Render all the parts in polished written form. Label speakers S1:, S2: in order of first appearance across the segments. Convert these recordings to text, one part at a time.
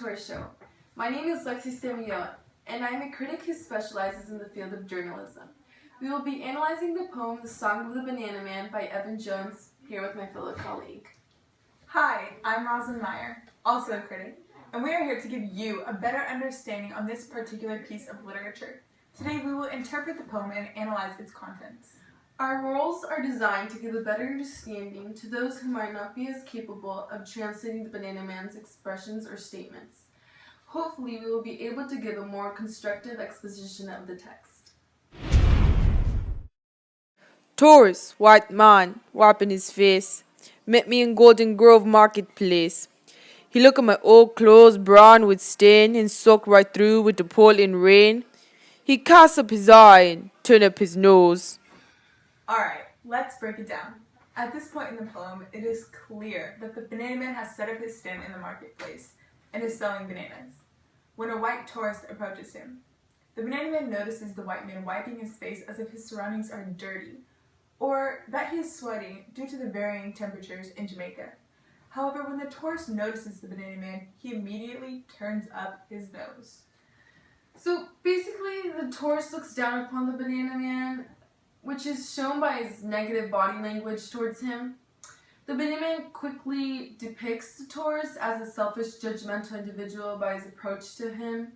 S1: Tourist Show. My name is Lexi Samuel, and I am a critic who specializes in the field of journalism. We will be analyzing the poem The Song of the Banana Man by Evan Jones, here with my fellow colleague.
S2: Hi, I'm Roslyn Meyer, also a critic, and we are here to give you a better understanding on this particular piece of literature. Today we will interpret the poem and analyze its contents.
S1: Our roles are designed to give a better understanding to those who might not be as capable of translating the Banana Man's expressions or statements. Hopefully, we will be able to give a more constructive exposition of the text.
S3: Tourist, white man, wiping his face, met me in Golden Grove Marketplace. He looked at my old clothes, brown with stain, and soaked right through with the pouring rain. He cast up his eye and turned up his nose.
S2: Alright, let's break it down. At this point in the poem, it is clear that the banana man has set up his stand in the marketplace and is selling bananas. When a white tourist approaches him, the banana man notices the white man wiping his face as if his surroundings are dirty, or that he is sweating due to the varying temperatures in Jamaica. However, when the tourist notices the banana man, he immediately turns up his nose.
S1: So basically, the tourist looks down upon the Banana Man, which is shown by his negative body language towards him. The Banana Man quickly depicts the tourist as a selfish, judgmental individual by his approach to him.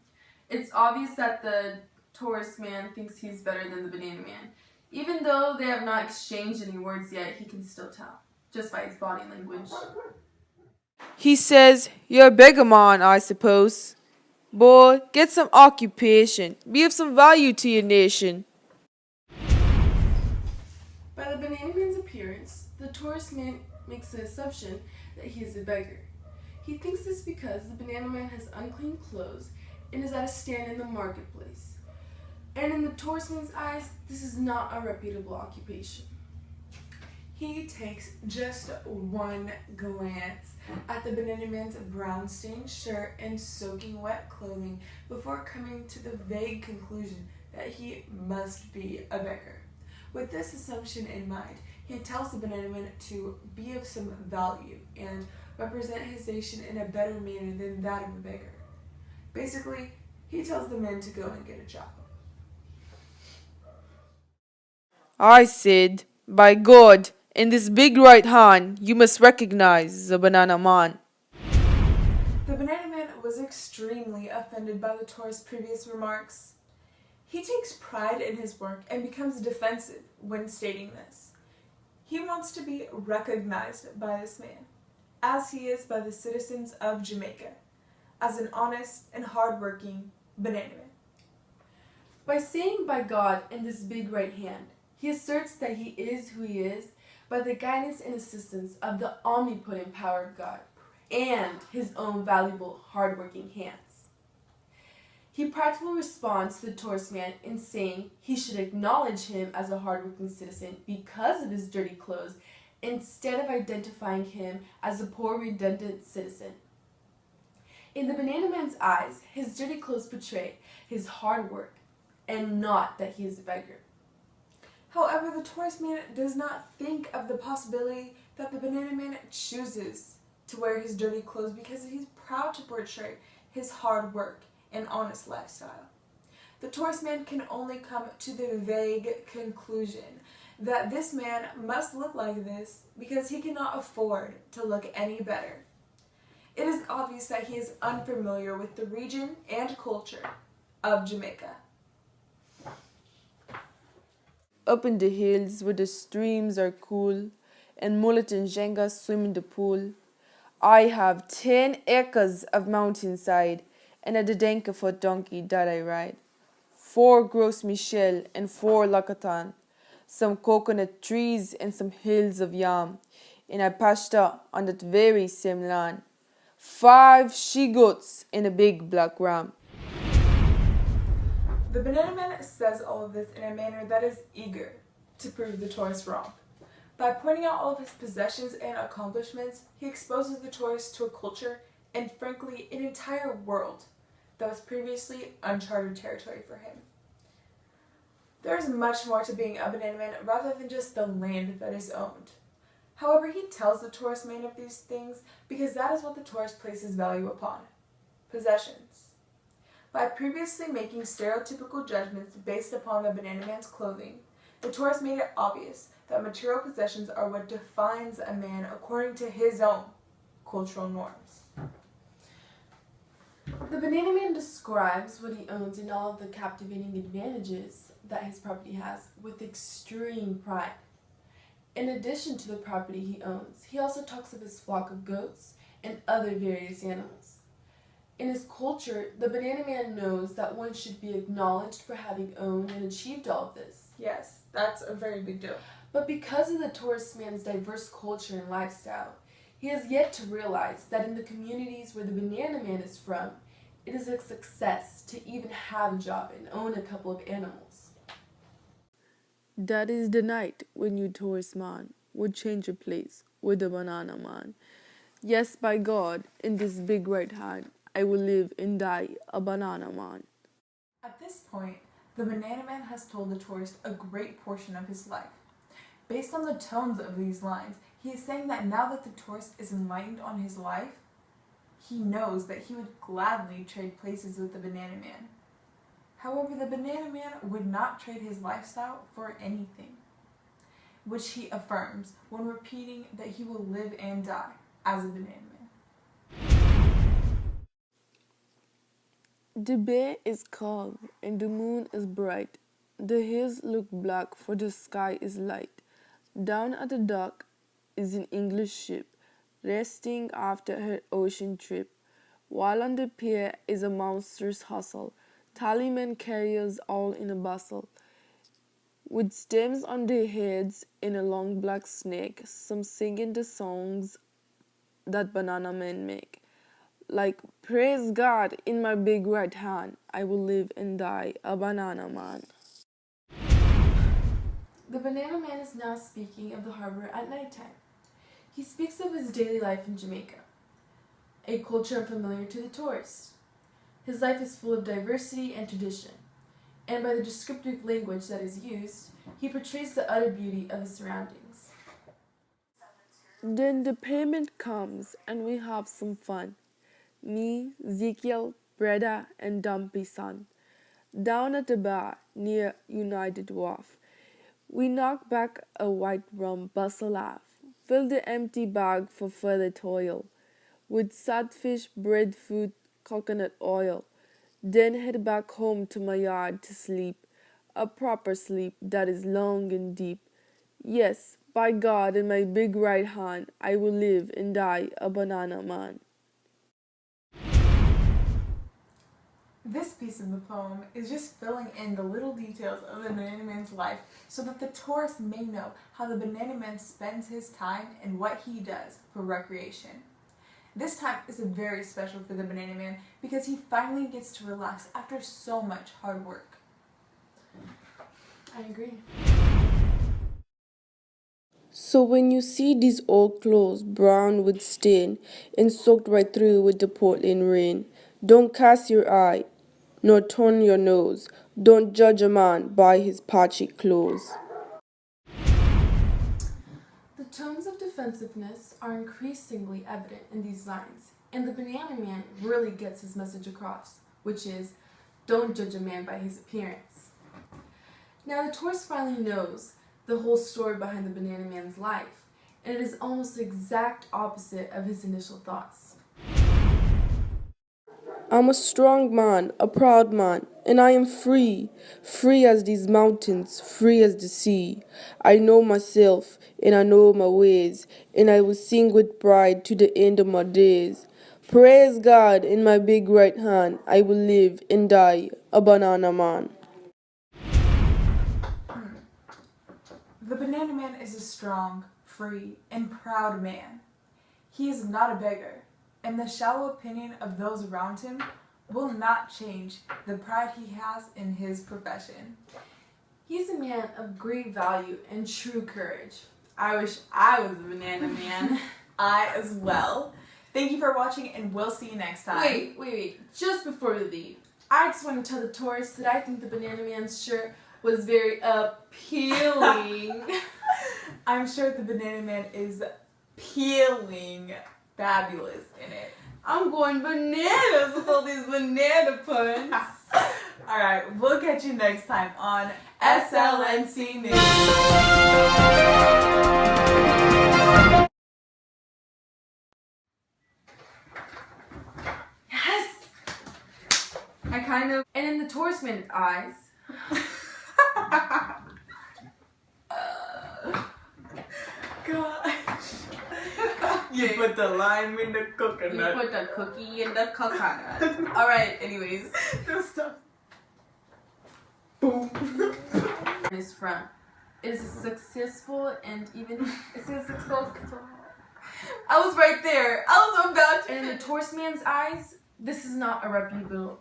S1: It's obvious that the tourist man thinks he's better than the Banana Man. Even though they have not exchanged any words yet, he can still tell, just by his body language.
S3: He says, "You're a beggar man, I suppose. Boy, get some occupation. Be of some value to your nation."
S1: By the Banana Man's appearance, the tourist man makes the assumption that he is a beggar. He thinks this because the Banana Man has unclean clothes and is at a stand in the marketplace. And in the tourist man's eyes, this is not a reputable occupation.
S2: He takes just one glance at the banana man's brown-stained shirt and soaking wet clothing before coming to the vague conclusion that he must be a beggar. With this assumption in mind, he tells the banana man to be of some value and represent his nation in a better manner than that of a beggar. Basically, he tells the men to go and get a job.
S3: I said, "By God, in this big right hand, you must recognize the banana man."
S2: The banana man was extremely offended by the tourist's previous remarks. He takes pride in his work and becomes defensive when stating this. He wants to be recognized by this man, as he is by the citizens of Jamaica, as an honest and hard-working banana man.
S1: By saying by God in this big right hand, he asserts that he is who he is by the guidance and assistance of the omnipotent power of God and his own valuable, hardworking hands. He practically responds to the tourist man in saying he should acknowledge him as a hardworking citizen because of his dirty clothes instead of identifying him as a poor, redundant citizen. In the banana man's eyes, his dirty clothes portray his hard work and not that he is a beggar.
S2: However, the tourist man does not think of the possibility that the banana man chooses to wear his dirty clothes because he's proud to portray his hard work and honest lifestyle. The tourist man can only come to the vague conclusion that this man must look like this because he cannot afford to look any better. It is obvious that he is unfamiliar with the region and culture of Jamaica.
S3: Up in the hills where the streams are cool and mullet and jenga swim in the pool, I have 10 acres of mountainside and a dedenka for donkey that I ride. 4 Gros Michel and 4 Lacatan, some coconut trees and some hills of yam, and I pasture on that very same land. 5 she-goats and a big black ram.
S2: The banana man says all of this in a manner that is eager to prove the tourist wrong. By pointing out all of his possessions and accomplishments, he exposes the tourist to a culture and, frankly, an entire world that was previously uncharted territory for him. There is much more to being a banana man rather than just the land that is owned. However, he tells the tourist man of these things because that is what the tourist places value upon. Possessions. By previously making stereotypical judgments based upon the banana man's clothing, the tourist made it obvious that material possessions are what defines a man according to his own cultural norms.
S1: The banana man describes what he owns and all of the captivating advantages that his property has with extreme pride. In addition to the property he owns, he also talks of his flock of goats and other various animals. In his culture, the banana man knows that one should be acknowledged for having owned and achieved all of this.
S2: Yes, that's a very big deal.
S1: But because of the tourist man's diverse culture and lifestyle, he has yet to realize that in the communities where the banana man is from, it is a success to even have a job and own a couple of animals.
S3: That is the night when you tourist man would change your place with the banana man. Yes, by God, in this big right hand, I will live and die a banana man.
S2: At this point, the banana man has told the tourist a great portion of his life. Based on the tones of these lines, he is saying that now that the tourist is enlightened on his life, he knows that he would gladly trade places with the banana man. However, the banana man would not trade his lifestyle for anything, which he affirms when repeating that he will live and die as a banana man.
S3: The bay is calm and the moon is bright. The hills look black for the sky is light. Down at the dock is an English ship, resting after her ocean trip, while on the pier is a monstrous hustle, tallymen carriers all in a bustle, with stems on their heads and a long black snake, some singing the songs that banana men make, like, praise God, in my big right hand, I will live and die a banana man.
S1: The banana man is now speaking of the harbor at nighttime. He speaks of his daily life in Jamaica, a culture unfamiliar to the tourist. His life is full of diversity and tradition, and by the descriptive language that is used, he portrays the utter beauty of his surroundings.
S3: Then the payment comes and we have some fun. Me, Ezekiel, Breda, and Dumpy son. Down at the bar near United Wharf, we knock back a white rum, bustle laugh, fill the empty bag for further toil, with sadfish, breadfruit, coconut oil, then head back home to my yard to sleep, a proper sleep that is long and deep. Yes, by God, in my big right hand, I will live and die a banana man.
S2: This piece of the poem is just filling in the little details of the banana man's life so that the tourist may know how the banana man spends his time and what he does for recreation. This time is very special for the banana man because he finally gets to relax after so much hard work.
S1: I agree.
S3: So when you see these old clothes brown with stain and soaked right through with the Portland rain, don't cast your eye, nor turn your nose. Don't judge a man by his patchy clothes.
S1: The tones of defensiveness are increasingly evident in these lines, and the banana man really gets his message across, which is, don't judge a man by his appearance. Now the tourist finally knows the whole story behind the banana man's life, and it is almost the exact opposite of his initial thoughts.
S3: I'm a strong man, a proud man, and I am free, free as these mountains, free as the sea. I know myself, and I know my ways, and I will sing with pride to the end of my days. Praise God, in my big right hand, I will live and die a banana man.
S2: The banana man is a strong, free, and proud man. He is not a beggar, and the shallow opinion of those around him will not change the pride he has in his profession.
S1: He's a man of great value and true courage. I wish I was a banana man.
S2: I as well. Thank you for watching, and we'll see you next time.
S1: Wait. Just before we leave, I just want to tell the tourists that I think the banana man's shirt was very appealing.
S2: I'm sure the banana man is peeling fabulous in it.
S3: I'm going bananas with all these banana puns.
S2: Alright, we'll catch you next time on SLNC News.
S1: Yes!
S2: I kind of...
S1: And in the tourist minute's eyes,
S2: Gosh. You put the lime in the
S3: You
S2: coconut.
S3: put the cookie in the coconut. Alright, anyways.
S2: No, stop. Boom.
S1: is from. It is a successful and even it's a successful.
S3: I was right there. I was about to.
S1: And in the tourist man's eyes, this is not a reputable.